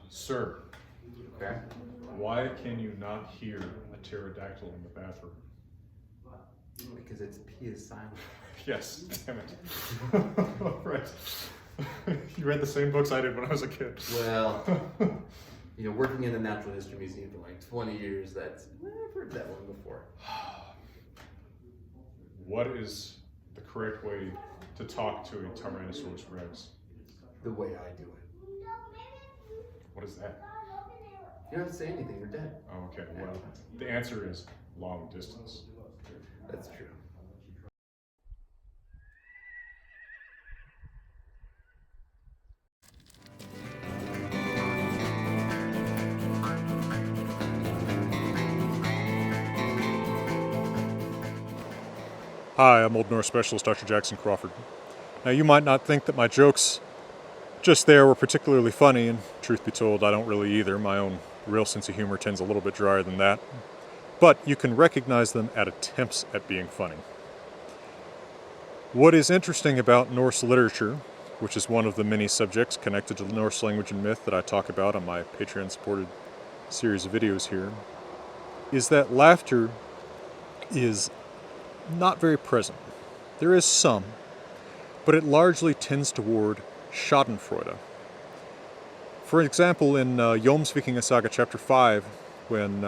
Sir, Okay. why can you not hear a pterodactyl in the bathroom? Because its P is silent. Yes, damn it. Right. You read the same books I did when I was a kid. Well, working in the Natural History Museum for like 20 years, I've heard that one before. What is the correct way to talk to a Tyrannosaurus Rex? The way I do it. What is that? You don't have to say anything, you're dead. Oh, okay, well, the answer is long distance. That's true. Hi, I'm Old Norse specialist Dr. Jackson Crawford. Now, you might not think that my jokes just there were particularly funny, and truth be told, I don't really either. My own real sense of humor tends a little bit drier than that. But you can recognize them at attempts at being funny. What is interesting about Norse literature, which is one of the many subjects connected to the Norse language and myth that I talk about on my Patreon-supported series of videos here, is that laughter is not very present. There is some, but it largely tends toward schadenfreude. For example, in Jomsvikinga Saga chapter 5, when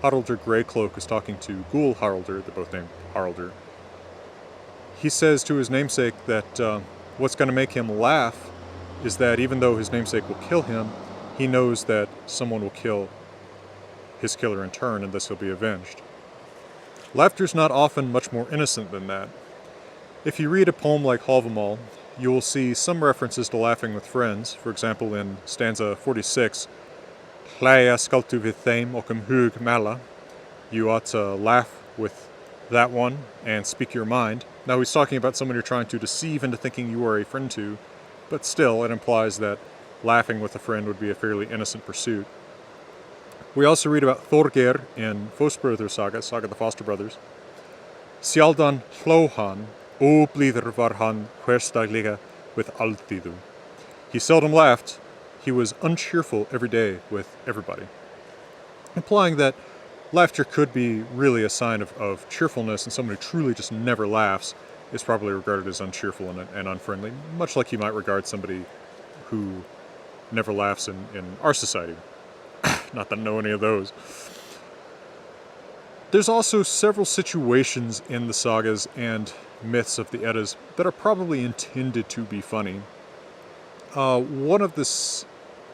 Haraldur Greycloak is talking to Gul Haraldur, they're both named Haraldur, he says to his namesake that what's going to make him laugh is that even though his namesake will kill him, he knows that someone will kill his killer in turn, and thus he'll be avenged. Laughter's not often much more innocent than that. If you read a poem like Hávamál, you will see some references to laughing with friends. For example, in stanza 46, Hlæja skaltu við þeim og hug mala. You ought to laugh with that one and speak your mind. Now he's talking about someone you're trying to deceive into thinking you are a friend to, but still it implies that laughing with a friend would be a fairly innocent pursuit. We also read about Þorgeir in Fóstbróðir Saga, Saga of the Foster Brothers. Sjaldan hló hann, óblíður var hann hversdaglega with altíðu. He seldom laughed, he was uncheerful every day with everybody. Implying that laughter could be really a sign of cheerfulness, and someone who truly just never laughs is probably regarded as uncheerful and unfriendly, much like you might regard somebody who never laughs in our society. Not that I know any of those. There's also several situations in the sagas and myths of the Eddas that are probably intended to be funny. One of this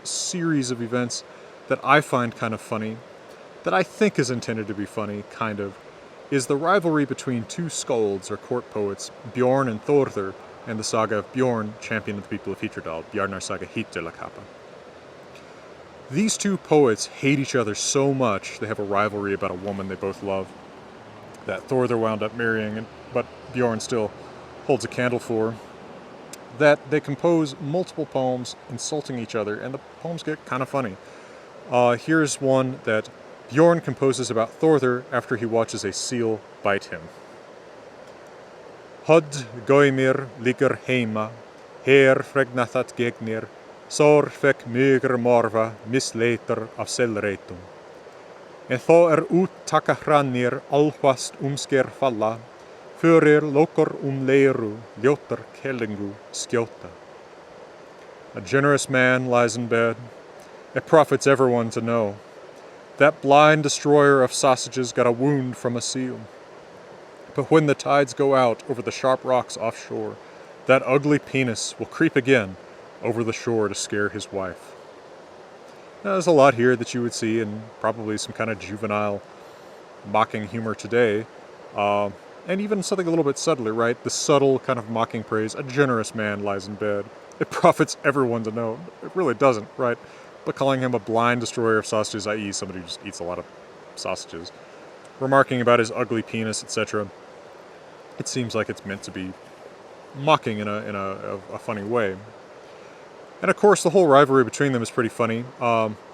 series of events that I find kind of funny, that I think is intended to be funny, kind of, is the rivalry between two skalds or court poets, Bjorn and Thorður, and the saga of Bjorn, champion of the people of Hítardal, Bjarnar saga Hítardalakapa. These two poets hate each other so much, they have a rivalry about a woman they both love, that Thorður wound up marrying, but Bjorn still holds a candle for, that they compose multiple poems insulting each other, and the poems get kind of funny. Here's one that Bjorn composes about Thorður after he watches a seal bite him. Hödd Goymir liggur heima, her fregnathat gegnir, sár fekk mygr morfa misleitar af selreitum. En þó út taka hrannir alhvast sker falla, fyrir lokor leiru ljótar kellingu skjóta. A generous man lies in bed. It profits everyone to know. That blind destroyer of sausages got a wound from a seal. But when the tides go out over the sharp rocks offshore, that ugly penis will creep again over the shore to scare his wife. Now, there's a lot here that you would see in probably some kind of juvenile mocking humor today, and even something a little bit subtler, right? The subtle kind of mocking praise, a generous man lies in bed. It profits everyone to know. It really doesn't, right? But calling him a blind destroyer of sausages, i.e. somebody who just eats a lot of sausages, remarking about his ugly penis, etc., it seems like it's meant to be mocking in a funny way. And of course, the whole rivalry between them is pretty funny.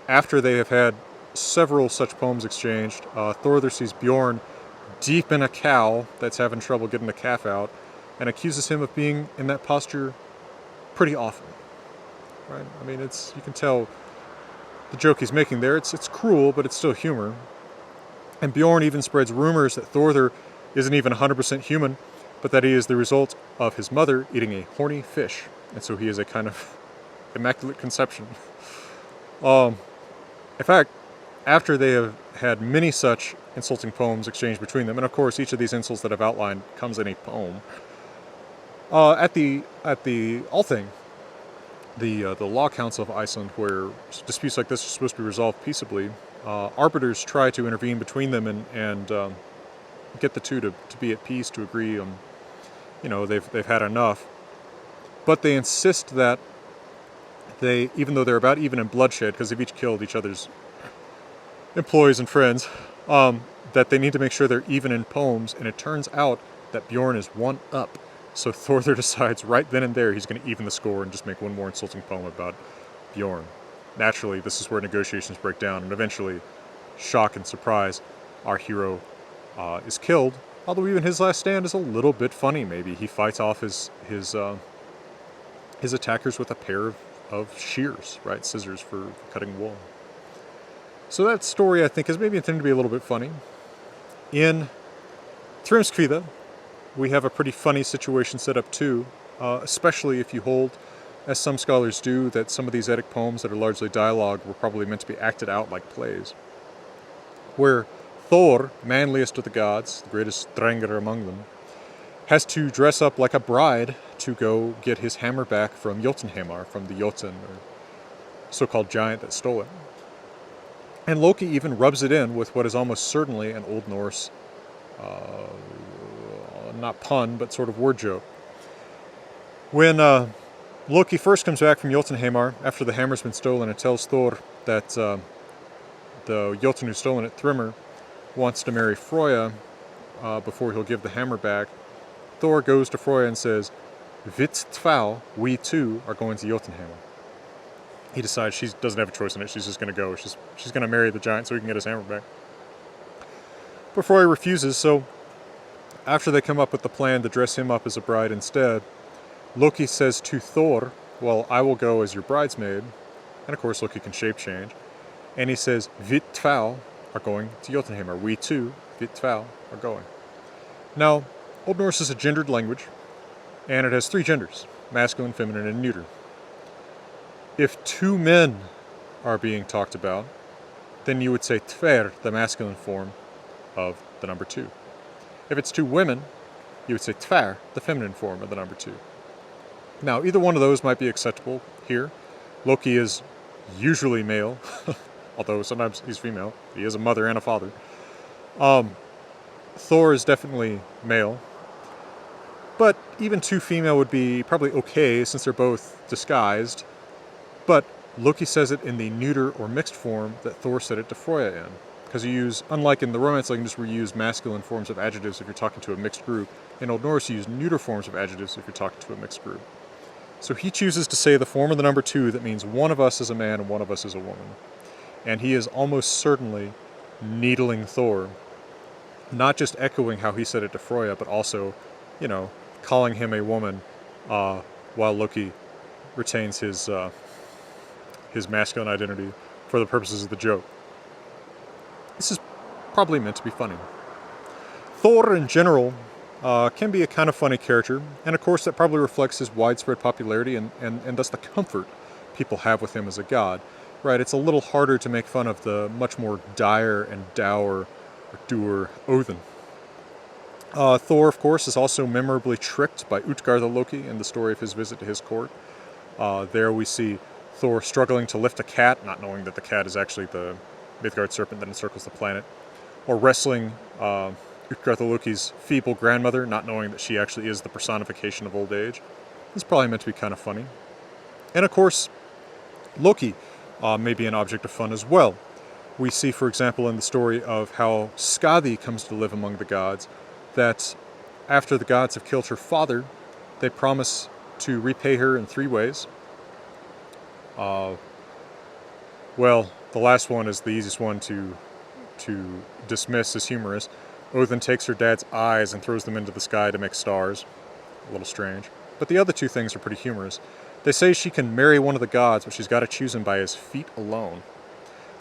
After they have had several such poems exchanged, Thorður sees Bjorn deep in a cow that's having trouble getting the calf out, and accuses him of being in that posture pretty often. Right? I mean, you can tell the joke he's making there. It's cruel, but it's still humor. And Bjorn even spreads rumors that Thorður isn't even 100% human, but that he is the result of his mother eating a horny fish. And so he is a kind of immaculate conception. In fact, after they have had many such insulting poems exchanged between them, and of course each of these insults that I've outlined comes in a poem, at the Althing, the Law Council of Iceland, where disputes like this are supposed to be resolved peaceably, arbiters try to intervene between them and get the two to be at peace, to agree on, they've had enough. But they insist that even though they're about even in bloodshed, because they've each killed each other's employees and friends, that they need to make sure they're even in poems, and it turns out that Bjorn is one up. So Thorður decides right then and there he's going to even the score and just make one more insulting poem about Bjorn. Naturally, this is where negotiations break down, and eventually, shock and surprise, our hero is killed. Although even his last stand is a little bit funny. Maybe he fights off his attackers with a pair of shears, right, scissors for cutting wool. So that story, I think, is maybe intended to be a little bit funny. In Thrymskvida, we have a pretty funny situation set up too, especially if you hold, as some scholars do, that some of these Eddic poems that are largely dialogue were probably meant to be acted out like plays, where Thor, manliest of the gods, the greatest Drengr among them, has to dress up like a bride to go get his hammer back from Jotunheimar, from the Jotun, or so-called giant that stole it. And Loki even rubs it in with what is almost certainly an Old Norse, not pun, but sort of word joke. When Loki first comes back from Jotunheimar after the hammer's been stolen and tells Thor that the Jotun who's stolen it, Thrymr, wants to marry Froya before he'll give the hammer back, Thor goes to Froya and says, "Vit två, we too are going to Jotunheimar." He decides she doesn't have a choice in it. She's just going to go. She's going to marry the giant so he can get his hammer back. But Froya refuses, so after they come up with the plan to dress him up as a bride instead, Loki says to Thor, "Well, I will go as your bridesmaid." And of course Loki can shape change. And he says, "Vit två are going to Jotunheimar. We too, Vit två, are going." Now, Old Norse is a gendered language, and it has three genders: masculine, feminine, and neuter. If two men are being talked about, then you would say tver, the masculine form of the number two. If it's two women, you would say tvär, the feminine form of the number two. Now, either one of those might be acceptable here. Loki is usually male, although sometimes he's female. He is a mother and a father. Thor is definitely male. But even two female would be probably okay, since they're both disguised. But Loki says it in the neuter or mixed form that Thor said it to Froya in. Because you use, unlike in the Romance languages where you use masculine forms of adjectives if you're talking to a mixed group, in Old Norse you use neuter forms of adjectives if you're talking to a mixed group. So he chooses to say the form of the number two that means one of us is a man and one of us is a woman. And he is almost certainly needling Thor, not just echoing how he said it to Froya, but also, calling him a woman while Loki retains his masculine identity for the purposes of the joke. This is probably meant to be funny. Thor, in general, can be a kind of funny character, and of course that probably reflects his widespread popularity and thus the comfort people have with him as a god. Right, it's a little harder to make fun of the much more dire and dour, or dour Odin. Thor, of course, is also memorably tricked by Utgard the Loki in the story of his visit to his court. There we see Thor struggling to lift a cat, not knowing that the cat is actually the Midgard serpent that encircles the planet, or wrestling Utgard the Loki's feeble grandmother, not knowing that she actually is the personification of old age. It's probably meant to be kind of funny. And of course, Loki may be an object of fun as well. We see, for example, in the story of how Skadi comes to live among the gods, that after the gods have killed her father, they promise to repay her in three ways. Well, the last one is the easiest one to dismiss as humorous. Odin takes her dad's eyes and throws them into the sky to make stars. A little strange. But the other two things are pretty humorous. They say she can marry one of the gods, but she's got to choose him by his feet alone.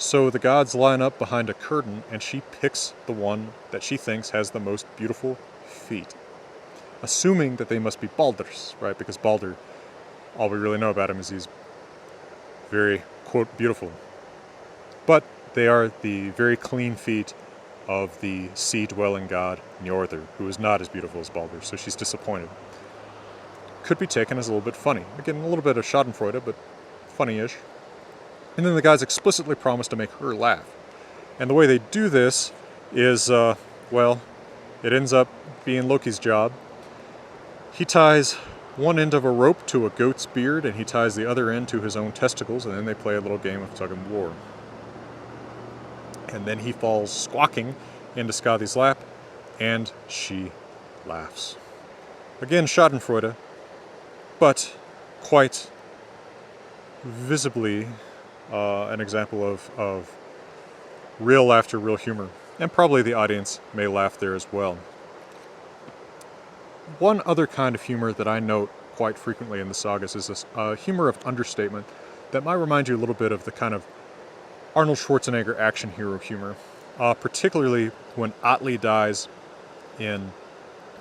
So the gods line up behind a curtain, and she picks the one that she thinks has the most beautiful feet, assuming that they must be Baldur's, right? Because Baldur, all we really know about him is he's very, quote, beautiful. But they are the very clean feet of the sea-dwelling god Njordur, who is not as beautiful as Baldur, so she's disappointed. Could be taken as a little bit funny. Again, a little bit of schadenfreude, but funny-ish. And then the guys explicitly promise to make her laugh. And the way they do this is, well, it ends up being Loki's job. He ties one end of a rope to a goat's beard, and he ties the other end to his own testicles, and then they play a little game of tug and war. And then he falls squawking into Skadi's lap, and she laughs. Again, schadenfreude, but quite visibly an example of real laughter, real humor. And probably the audience may laugh there as well. One other kind of humor that I note quite frequently in the sagas is this humor of understatement that might remind you a little bit of the kind of Arnold Schwarzenegger action hero humor. Particularly when Atli dies in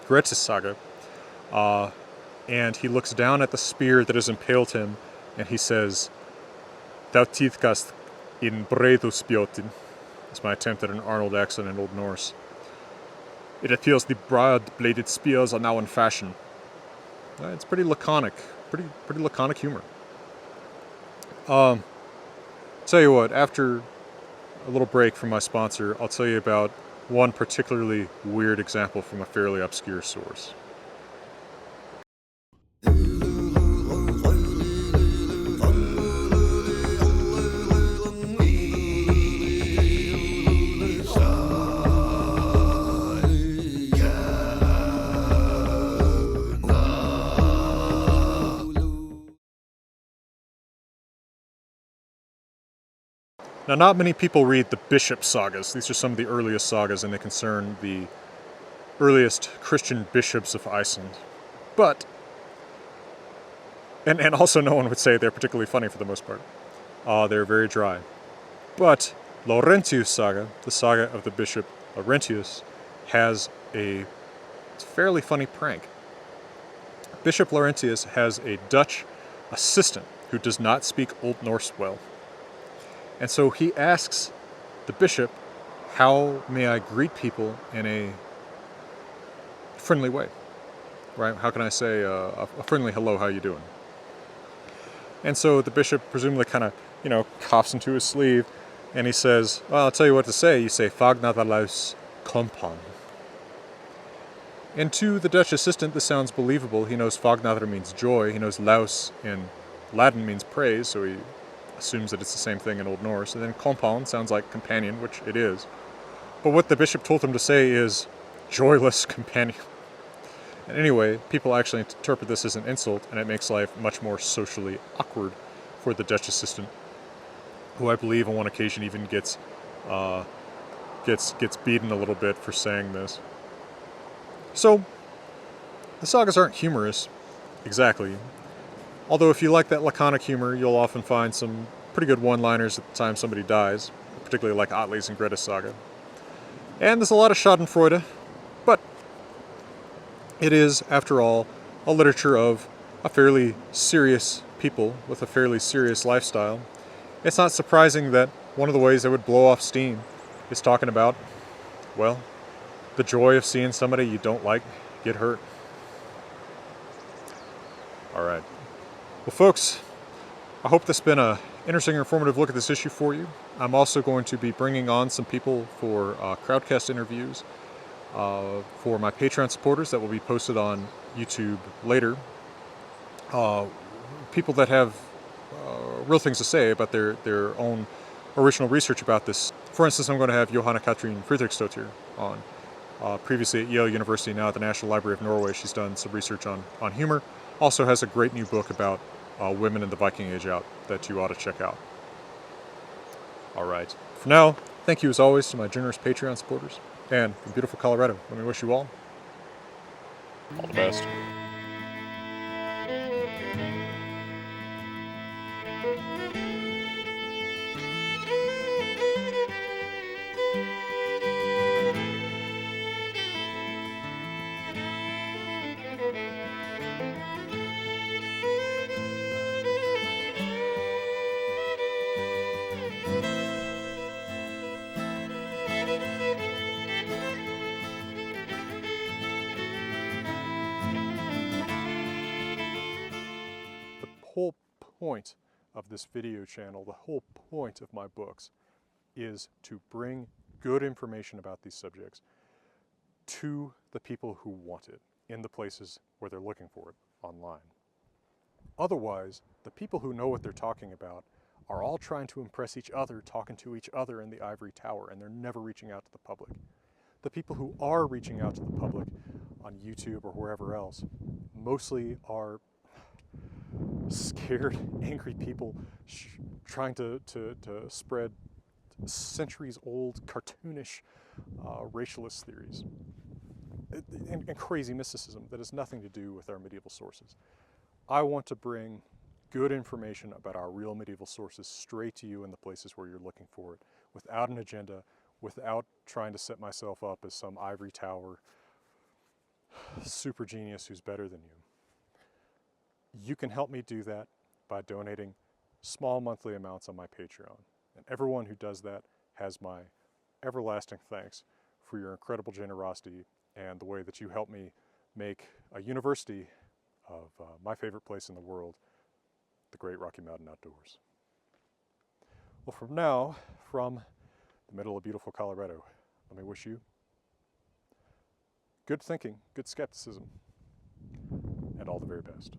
Grettis saga, and he looks down at the spear that has impaled him, and he says, "Thou tíðkast in breiðuspjótin." That's my attempt at an Arnold accent in Old Norse. It appears the broad-bladed spears are now in fashion. It's pretty laconic, pretty laconic humor. Tell you what, after a little break from my sponsor, I'll tell you about one particularly weird example from a fairly obscure source. Now, not many people read the bishop sagas. These are some of the earliest sagas, and they concern the earliest Christian bishops of Iceland. But, and also no one would say they're particularly funny for the most part. They're very dry. But Laurentius saga, the saga of the bishop Laurentius, has a fairly funny prank. Bishop Laurentius has a Dutch assistant who does not speak Old Norse well. And so he asks the bishop, how may I greet people in a friendly way? Right? How can I say a friendly hello, how you doing? And so the bishop presumably kind of, coughs into his sleeve, and he says, well, I'll tell you what to say. You say, Fagnadalaus kompan. And to the Dutch assistant, this sounds believable. He knows Fagnadar means joy. He knows laus in Latin means praise, so he assumes that it's the same thing in Old Norse. And then kompan sounds like companion, which it is. But what the bishop told him to say is joyless companion. And anyway, people actually interpret this as an insult, and it makes life much more socially awkward for the Dutch assistant, who I believe on one occasion even gets beaten a little bit for saying this. So, the sagas aren't humorous, exactly. Although if you like that laconic humor, you'll often find some pretty good one-liners at the time somebody dies, particularly like Atli's and Grettis saga. And there's a lot of schadenfreude, but it is, after all, a literature of a fairly serious people with a fairly serious lifestyle. It's not surprising that one of the ways they would blow off steam is talking about, well, the joy of seeing somebody you don't like get hurt. All right. Well, folks, I hope this has been an interesting and informative look at this issue for you. I'm also going to be bringing on some people for crowdcast interviews for my Patreon supporters that will be posted on YouTube later. People that have real things to say about their own original research about this. For instance, I'm going to have Johanna Katrin Friedrichsdottir on. Previously at Yale University, now at the National Library of Norway. She's done some research on humor. Also has a great new book about women in the Viking Age out that you ought to check out. All right. For now, thank you as always to my generous Patreon supporters. And from beautiful Colorado, let me wish you all the best. point of this video channel, the whole point of my books, is to bring good information about these subjects to the people who want it in the places where they're looking for it online. Otherwise, the people who know what they're talking about are all trying to impress each other, talking to each other in the ivory tower, and they're never reaching out to the public. The people who are reaching out to the public on YouTube or wherever else mostly are scared, angry people trying to spread centuries-old, cartoonish racialist theories and crazy mysticism that has nothing to do with our medieval sources. I want to bring good information about our real medieval sources straight to you in the places where you're looking for it, without an agenda, without trying to set myself up as some ivory tower super genius who's better than you. You can help me do that by donating small monthly amounts on my Patreon. And everyone who does that has my everlasting thanks for your incredible generosity and the way that you help me make a university of my favorite place in the world, the Great Rocky Mountain Outdoors. Well, from the middle of beautiful Colorado, let me wish you good thinking, good skepticism, and all the very best.